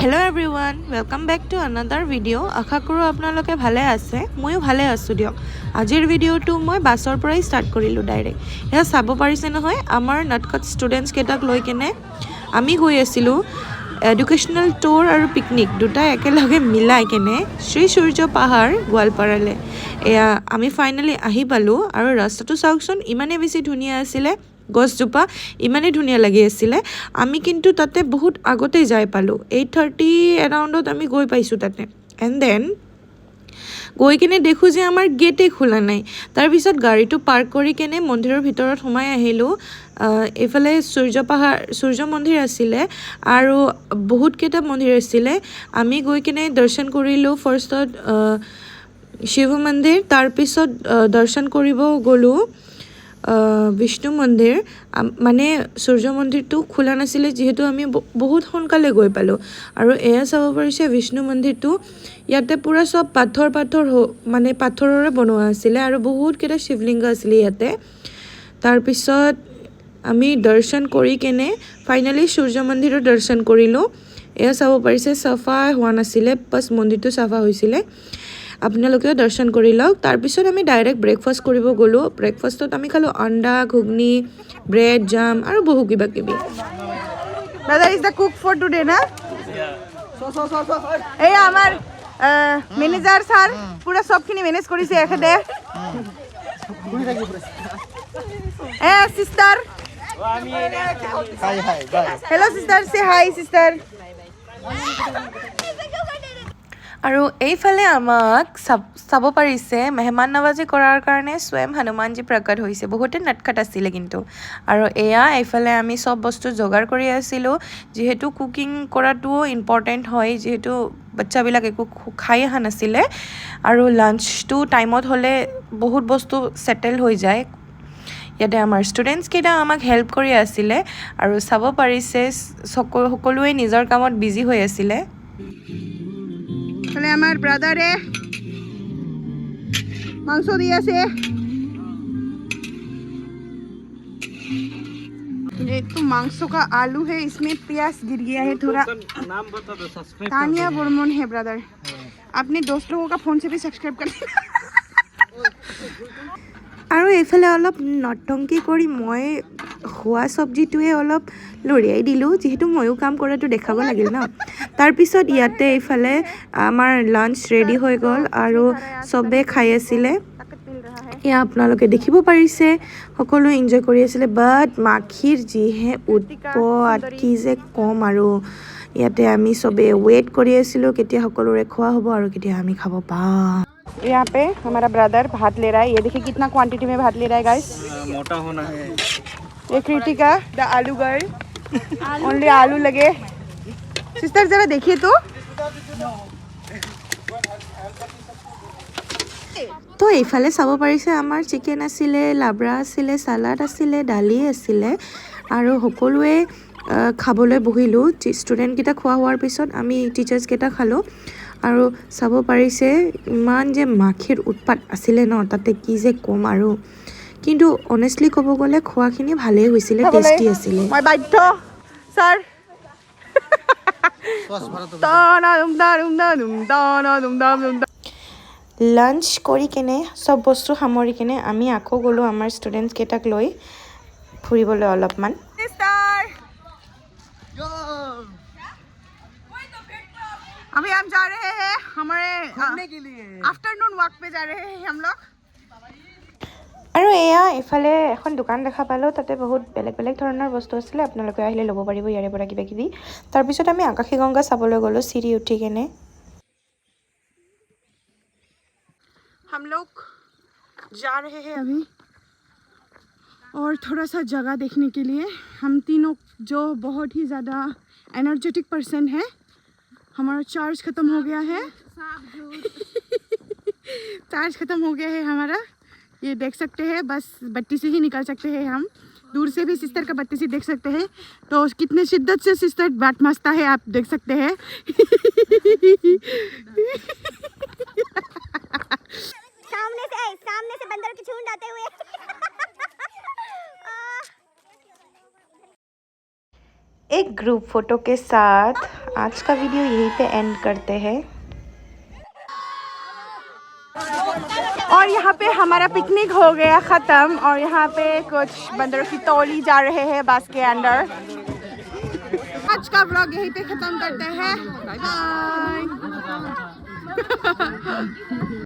Hello everyone welcome back to another video आशा करूँ आपनालोके भाले आछे मयो भाले आछो दियक आजिर भिडिओটো मैं बासर पराई स्टार्ट करिलो डाइरेक्ट एया चाब पारिছে নহয় आमार नटखट स्टुडेन्ट्स केटाक লৈ केने आमी गई आसिलो एडुकेशनल टूर और पिकनिक दुटा एकेलगे मिलाई केने श्री सूर्य पहाड़ गोवालपाराले एया आमी फाइनली आहि पालो और रास्ताটো चाওকচোন इमाने बेसि धुनिया आছিলে गछजोपा इमाने धुनिया लगी आছিলে आमी किन्तु ताते बहुत आगते जाय पालो 8:30 एराउंडत आमी गई पाइसु ताते एंड देन गई केने देखो जे आमार गेटे खोला नाइ तार पिছত गाड़ीটো पार्क करि केने मन्दिৰৰ ভিতৰত সোমাই আহিलो एफाले सूर्य मन्दिर आছিলে আৰু बहुत केटा मन्दिर आছিলে आमी गई केने दर्शन करिलो फर्स्टत शिव मन्दिर तार पिছত दर्शन करिब गलो विष्णु मंदिर माने सूर्य मंदिर तो खोला नाছিলে जेहेतु आमी बहुत सोनकाले गई पालो और एया चाब पारिছে विष्णु मंदिर तो याते पूरा सब पाथर पाथर माने पाथररे बनवा आছিলে और बहुत केटा शिवलिंग आছিলে याते तार पिছত आमी दर्शन करि केने फाइनली सूर्य मंदिरो दर्शन करिलो एया चाब पारिছে साफा हुआ नाছিলে बस मंदिर तो साफा होइছিলে आपनालोके दर्शन करि लওক तार पिছত आमी डाइरेक्ट ब्रेकफास्ट करिब गलो ब्रेकफास्टत आमी खालो अंडा घुगनी ब्रेड जाम और बहु किबा किबि Brother is the cook for today na এই আমার ম্যানেজার স্যার পুরো সবখিনি ম্যানেজ করিছে এখানে সিস্টার হাই हेलो सिस्टर से हाई सिस्टर और এইফালে আমাক চাব পাৰিছে মেহমান নৱাজি কৰাৰ কাৰণে स्वयं हनुमानजी प्रकट হৈছে বহুতে নটখট আছিল কিন্তু আৰু এয়া এইফালে আমি সব বস্তু যোগাৰ কৰি আছিলো যেহেতু কুকিং কৰাটো ইম্পৰ্টেন্ট হয় যেহেতু বাচ্চাবিলাক একো খাই আহা নাছিলে আৰু লাঞ্চটো টাইমত হলে বহুত বস্তু সেটেল হৈ যায় ইয়াতে আমাৰ ষ্টুডেন্টস কেইটা আমাক হেল্প কৰি আছিলে আৰু চাব পাৰিছে সকলোৱে নিজৰ কামত বিজি হৈ আছিলে তাহলে আমার ব্রাদারে মাংস দিয়েছে ये तो मांसों का आलू है इसमें प्याज गिर गया है थोड़ा नाम बता दो सब्सक्राइब तानिया बर्मन है ब्रदर आपने दोस्त लोगों का फोन से भी सब्सक्राइब कर देना আৰু এইফালে অলপ নটংকি কৰি মই খোৱা সবজিটোৱে অলপ লৰিয়াই দিলোঁ যেহেতু ময়ো কাম কৰাটো দেখাব লাগিল ন তাৰ পিছত ইয়াতে এইফালে আমাৰ লাঞ্চ ৰেডি হৈ গ'ল আৰু সবে খাই আছিলে এয়া আপোনালোকে দেখিব পাৰিছে সকলো এনজয় কৰি আছিলে বাট মাখিৰ যিহে উৎপাত কি যে কম আৰু ইয়াতে আমি সবে ৱেইট কৰি আছিলোঁ কেতিয়া সকলোৰে খোৱা হ'ব আৰু কেতিয়া আমি খাব পাম यहाँ पे हमारा ब्रदर भात ले रहा है ये देखिए कितना क्वांटिटी में भात ले रहा है गाइस मोटा होना है ये कृतिका द आलू गर्ल ओनली आलू लगे सिस्टर जरा देखिए तो এইফালে চাব পাৰিছে আমাৰ চিকেন আছিলে লাবৰা আছিলে সালাড আছিলে দালি আছিলে আৰু সকলোৱে খাবলৈ বহিলো ষ্টুডেন্ট কেইটা খোৱা হোৱাৰ পিছত আমি টিচাৰ্স কেইটা খালো আৰু চাব পাৰিছে ইমান যে মাখিৰ উৎপাত আছিলে ন তাতে কি যে কম আৰু কিন্তু অনেষ্টলি ক'ব গ'লে খোৱাখিনি ভালেই হৈছিলে টেষ্টি আছিলে মই বাধ্য স্যাৰ লাঞ্চ কৰি কেনে সব বস্তু সামৰি কেনে আমি আকৌ গ'লো আমাৰ ষ্টুডেন্টস কেইটাক লৈ ফুৰিবলৈ অলপমান अभी हम जा रहे हैं हमारे घूमने के लिए आफ्टरनून वॉक पे जा रहे हैं हम लोग আৰু এয়া এফালে এখন দোকান দেখা পালো তাতে বহুত বেলেগ বেলেগ ধৰণৰ বস্তু আছিল আপোনালোকে আহিলে ল'ব পাৰিব ইয়াৰে পৰা কিবা কিবি তাৰ পিছত আমি আকাশী গংগা চাবলৈ গলো চিৰি উঠি কেনে हम लोग जा रहे हैं अभी और थोड़ा सा जगह देखने के लिए हम तीनों जो बहुत ही ज़्यादा एनर्जेटिक पर्सन है हमारा चार्ज ख़त्म हो गया है चार्ज ख़त्म हो गया है हमारा ये देख सकते हैं बस बत्ती से ही निकल सकते हैं हम दूर से भी सिस्टर का बत्ती से देख सकते हैं तो कितने शिद्दत से सिस्टर बात मस्ता है आप देख सकते हैं सामने से बंदर की झुंड आते हुए एक ग्रुप फोटो के साथ आज का वीडियो यहीं पे एंड करते हैं। और यहाँ पे हमारा पिकनिक हो गया ख़त्म और यहाँ पे कुछ बंदरों की टोली जा रहे हैं बस के अंदर। आज का व्लॉग यहीं पे ख़त्म करते हैं। Bye bye.